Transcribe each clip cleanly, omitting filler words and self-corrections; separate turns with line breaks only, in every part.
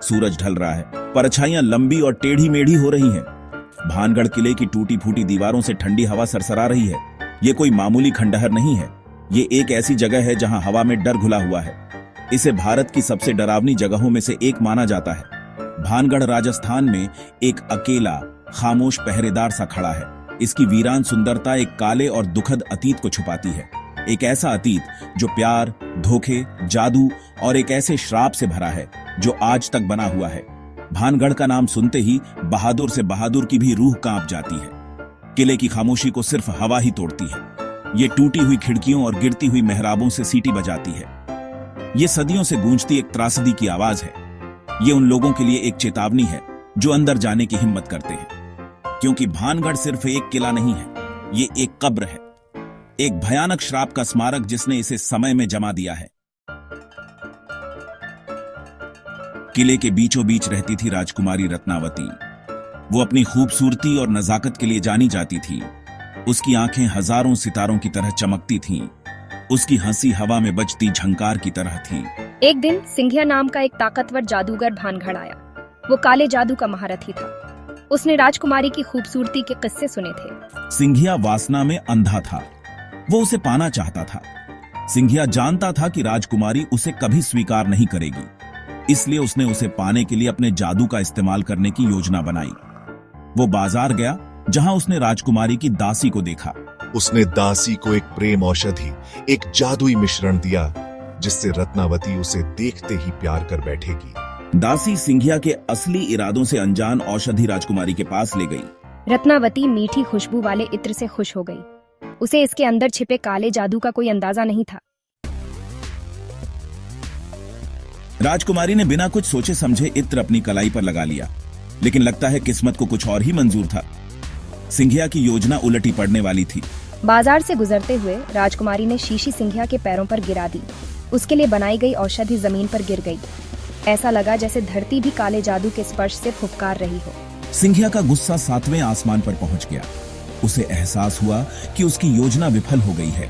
सूरज ढल रहा है, परछाइयां लंबी और टेढ़ी मेढ़ी हो रही हैं। भानगढ़ किले की टूटी फूटी दीवारों से ठंडी हवा सरसरा रही है। ये कोई मामूली खंडहर नहीं है, ये एक ऐसी जगह है जहां हवा में डर घुला हुआ है। इसे भारत की सबसे डरावनी जगहों में से एक माना जाता है। भानगढ़ राजस्थान में एक अकेला खामोश पहरेदार सा खड़ा है। इसकी वीरान सुंदरता एक काले और दुखद अतीत को छुपाती है। एक ऐसा अतीत जो प्यार, धोखे, जादू और एक ऐसे श्राप से भरा है जो आज तक बना हुआ है। भानगढ़ का नाम सुनते ही बहादुर से बहादुर की भी रूह कांप जाती है। किले की खामोशी को सिर्फ हवा ही तोड़ती है। ये टूटी हुई खिड़कियों और गिरती हुई मेहराबों से सीटी बजाती है। ये सदियों से गूंजती एक त्रासदी की आवाज है। ये उन लोगों के लिए एक चेतावनी है जो अंदर जाने की हिम्मत करते हैं, क्योंकि भानगढ़ सिर्फ एक किला नहीं है, ये एक कब्र है, एक भयानक श्राप का स्मारक जिसने इसे समय में जमा दिया है। किले के बीचों बीच रहती थी राजकुमारी रत्नावती। वो अपनी खूबसूरती और नजाकत के लिए जानी जाती थी। उसकी आंखें हजारों सितारों की तरह चमकती थीं। उसकी हंसी हवा में बजती झंकार की तरह थी।
एक दिन सिंघिया नाम का एक ताकतवर जादूगर भानगढ़ आया। वो काले जादू का महारथी था। उसने राजकुमारी की खूबसूरती के किस्से सुने थे।
सिंघिया वासना में अंधा था। वो उसे पाना चाहता था। सिंघिया जानता था कि राजकुमारी उसे कभी स्वीकार नहीं करेगी, इसलिए उसने उसे पाने के लिए अपने जादू का इस्तेमाल करने की योजना बनाई। वो बाजार गया जहां उसने राजकुमारी की दासी को देखा।
उसने दासी को एक प्रेम औषधि, एक जादुई मिश्रण दिया जिससे रत्नावती उसे देखते ही प्यार कर बैठेगी।
दासी सिंघिया के असली इरादों से अनजान औषधि राजकुमारी के पास ले गई।
रत्नावती मीठी खुशबू वाले इत्र से खुश हो गई। उसे इसके अंदर छिपे काले जादू का कोई अंदाजा नहीं था।
राजकुमारी ने बिना कुछ सोचे समझे इत्र अपनी कलाई पर लगा लिया, लेकिन लगता है किस्मत को कुछ और ही मंजूर था। सिंघिया की योजना उलटी पड़ने वाली थी।
बाजार से गुजरते हुए राजकुमारी ने शीशी सिंघिया के पैरों पर गिरा दी। उसके लिए बनाई गई औषधि जमीन पर गिर गई। ऐसा लगा जैसे धरती भी काले जादू के स्पर्श से फुफकार रही हो।
सिंघिया का गुस्सा 7वें आसमान पर पहुंच गया। उसे एहसास हुआ कि उसकी योजना विफल हो गई है।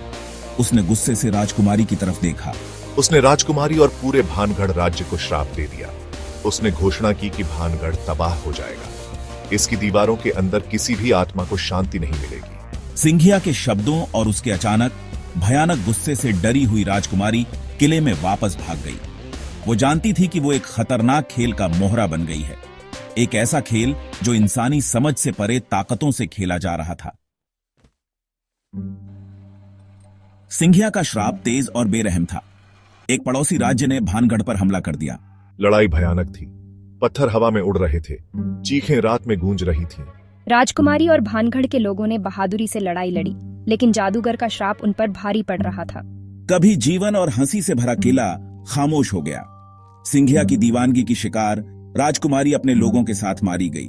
उसने गुस्से से राजकुमारी की तरफ देखा।
उसने राजकुमारी और पूरे भानगढ़ राज्य को श्राप दे दिया। उसने घोषणा की कि भानगढ़ तबाह हो जाएगा। इसकी दीवारों के अंदर किसी भी आत्मा को शांति नहीं मिलेगी।
सिंघिया के शब्दों और उसके अचानक भयानक गुस्से से डरी हुई राजकुमारी किले में वापस भाग गई। वो जानती थी कि वो एक खतरनाक खेल का मोहरा बन गई है, एक ऐसा खेल जो इंसानी समझ से परे ताकतों से खेला जा रहा था। सिंघिया का श्राप तेज और बेरहम था। एक पड़ोसी राज्य ने भानगढ़ पर हमला कर दिया।
लड़ाई भयानक थी। पत्थर हवा में उड़ रहे थे, चीखें रात में गूंज रही थीं।
राजकुमारी और भानगढ़ के लोगों ने बहादुरी से लड़ाई लड़ी, लेकिन जादूगर का श्राप उन पर भारी पड़ रहा था।
कभी जीवन और हंसी से भरा किला खामोश हो गया। सिंघिया की दीवानगी की शिकार राजकुमारी अपने लोगों के साथ मारी गई।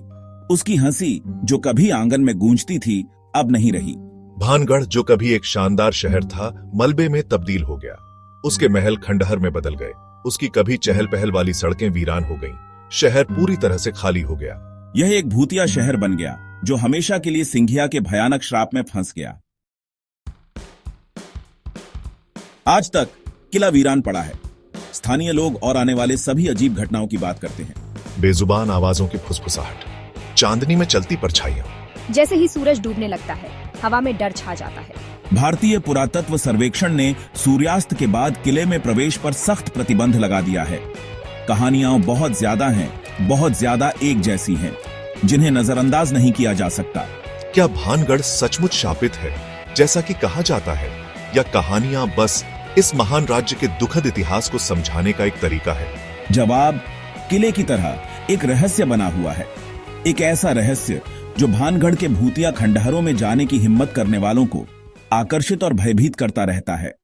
उसकी हंसी जो कभी आंगन में गूंजती थी अब नहीं रही।
भानगढ़ जो कभी एक शानदार शहर था, मलबे में तब्दील हो गया। उसके महल खंडहर में बदल गए। उसकी कभी चहल पहल वाली सड़कें वीरान हो गईं। शहर पूरी तरह से खाली हो गया।
यह एक भूतिया शहर बन गया जो हमेशा के लिए सिंघिया के भयानक श्राप में फंस गया। आज तक किला वीरान पड़ा है। स्थानीय लोग और आने वाले सभी अजीब घटनाओं की बात करते हैं।
बेजुबान आवाजों की फुसफुसाहट, चांदनी में चलती परछाइयां।
जैसे ही सूरज डूबने लगता है, हवा में डर छा जाता है।
भारतीय पुरातत्व सर्वेक्षण ने सूर्यास्त के बाद किले में प्रवेश पर सख्त प्रतिबंध लगा दिया है। कहानियां बहुत ज्यादा हैं, बहुत ज्यादा एक जैसी हैं, जिन्हें नजरअंदाज नहीं किया जा सकता।
क्या भानगढ़ सचमुच शापित है जैसा कि कहा जाता है, या कहानियां बस इस महान राज्य के दुखद इतिहास को समझाने का एक तरीका है?
जवाब किले की तरह एक रहस्य बना हुआ है। एक ऐसा रहस्य जो भानगढ़ के भूतिया खंडहरों में जाने की हिम्मत करने वालों को आकर्षित और भयभीत करता रहता है।